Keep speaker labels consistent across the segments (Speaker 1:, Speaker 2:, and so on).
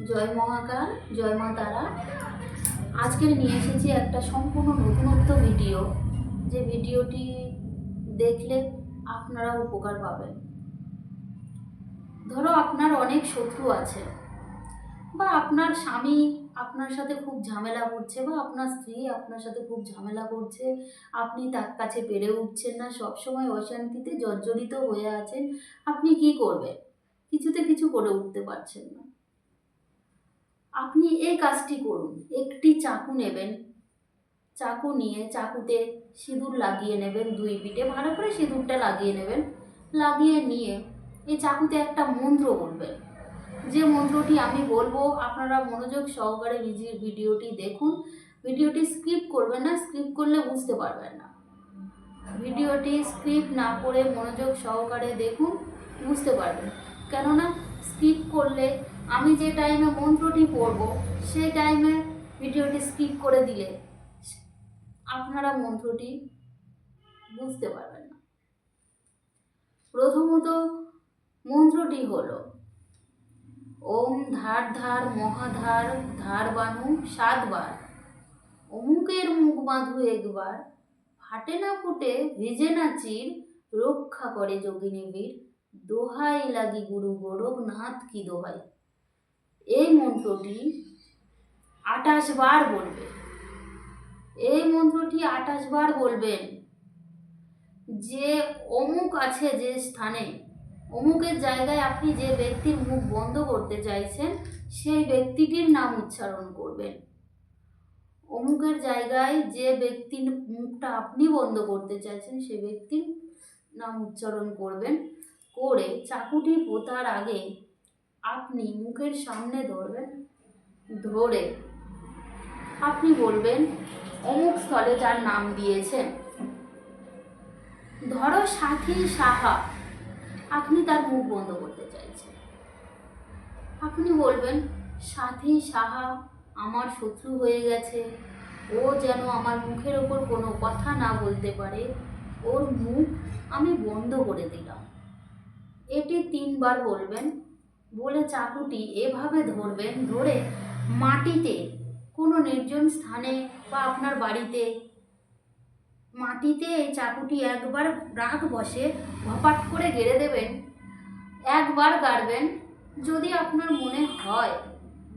Speaker 1: জয় মহাকাল, জয় মা তারা। আজকে নিয়ে এসেছি একটা সম্পূর্ণ নতুনত্ব ভিডিও, যে ভিডিওটি দেখলে আপনারা উপকার পাবেন। ধরো আপনার অনেক শত্রু আছে, বা আপনার স্বামী আপনার সাথে খুব ঝামেলা করছে, বা আপনার স্ত্রী আপনার সাথে খুব ঝামেলা করছে, আপনি তার কাছে পেরে উঠছেন না, সবসময় অশান্তিতে জর্জরিত হয়ে আছেন। আপনি কি করবেন? কিছুতে কিছু করে উঠতে পারছেন না। আপনি এই কাজটি করুন। একটি চাকু নেবেন, চাকু নিয়ে চাকুতে সিঁদুর লাগিয়ে নেবেন, দুই পিঠে ভালো করে সিঁদুরটা লাগিয়ে নেবেন। লাগিয়ে নিয়ে এই চাকুতে একটা মন্ত্র বলবেন। যে মন্ত্রটি আমি বলবো আপনারা মনোযোগ সহকারে ভিডিওটি দেখুন। ভিডিওটি স্কিপ করবেন না, স্কিপ করলে বুঝতে পারবেন না। ভিডিওটি স্কিপ না করে মনোযোগ সহকারে দেখুন, বুঝতে পারবেন। কেননা স্কিপ করলে আমি যে টাইমে মন্ত্রটি পড়ব সেই টাইমে ভিডিওটি স্কিপ করে দিলে আপনারা মন্ত্রটি বুঝতে পারবেন না। প্রথমত মন্ত্রটি হলো ওম ধার ধার মহাধার ধার বানু 7 বার, অমুকের মুখ বাঁধু একবার, ফাটে না ফুটে ভিজে না চির, রক্ষা করে যোগিনী বীর, দোহাই লাগি গুরু গোরখনাথ কি দোহাই। এই মন্ত্রটি 28 বার বলবে। এই মন্ত্রটি 28 বার বলবেন। যে অমুক আছে যে স্থানে, অমুকের জায়গায় আপনি যে ব্যক্তির মুখ বন্ধ করতে চাইছেন সেই ব্যক্তিটির নাম উচ্চারণ করবেন। অমুকের জায়গায় যে ব্যক্তির মুখটা আপনি বন্ধ করতে চাইছেন সেই ব্যক্তির নাম উচ্চারণ করবেন। করে চাকুটি পোতার আগে আপনি মুখের সামনে ধরবেন। ধরে আপনি বলবেন অমুক স্থলে যার নাম দিয়েছেন, ধরো সাথী সাহা, আপনি তার মুখ বন্ধ করতে চাইছেন। আপনি বলবেন সাথী সাহা আমার শত্রু হয়ে গেছে, ও যেন আমার মুখের ওপর কোনো কথা না বলতে পারে, ওর মুখ আমি বন্ধ করে দিলাম। এটি 3 বার বলবেন। বলে চাকুটি এভাবে ধরবেন, ধরে মাটিতে কোনো নির্জন স্থানে বা আপনার বাড়িতে মাটিতে এই চাকুটি একবার রাগ বসে ঘপাট করে গেড়ে দেবেন। একবার গাড়বেন। যদি আপনার মনে হয়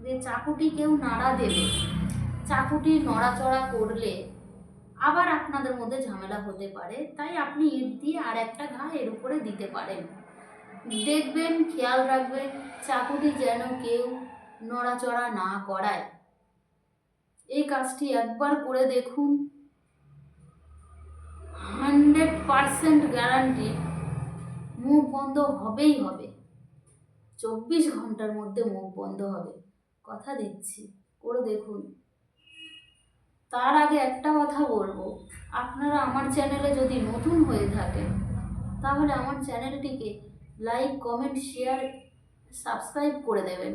Speaker 1: যে চাকুটি কেউ নাড়া দেবে, চাকুটি নড়াচড়া করলে আবার আপনাদের মধ্যে ঝামেলা হতে পারে, তাই আপনি ইট দিয়ে আর একটা ঘা এর উপরে দিতে পারেন। দেখবেন, খেয়াল রাখবেন চাকুটি যেন কেউ নড়াচড়া না করায়। এই কাজটি একবার করে দেখুন, 100% গ্যারান্টি মুখ বন্ধ হবেই হবে। 24 ঘন্টার মধ্যে মুখ বন্ধ হবে, কথা দিচ্ছি। করে দেখুন। তার আগে একটা কথা বলবো, আপনারা আমার চ্যানেলে যদি নতুন হয়ে থাকেন তাহলে আমার চ্যানেলটিকে লাইক, কমেন্ট, শেয়ার, সাবস্ক্রাইব করে দেবেন।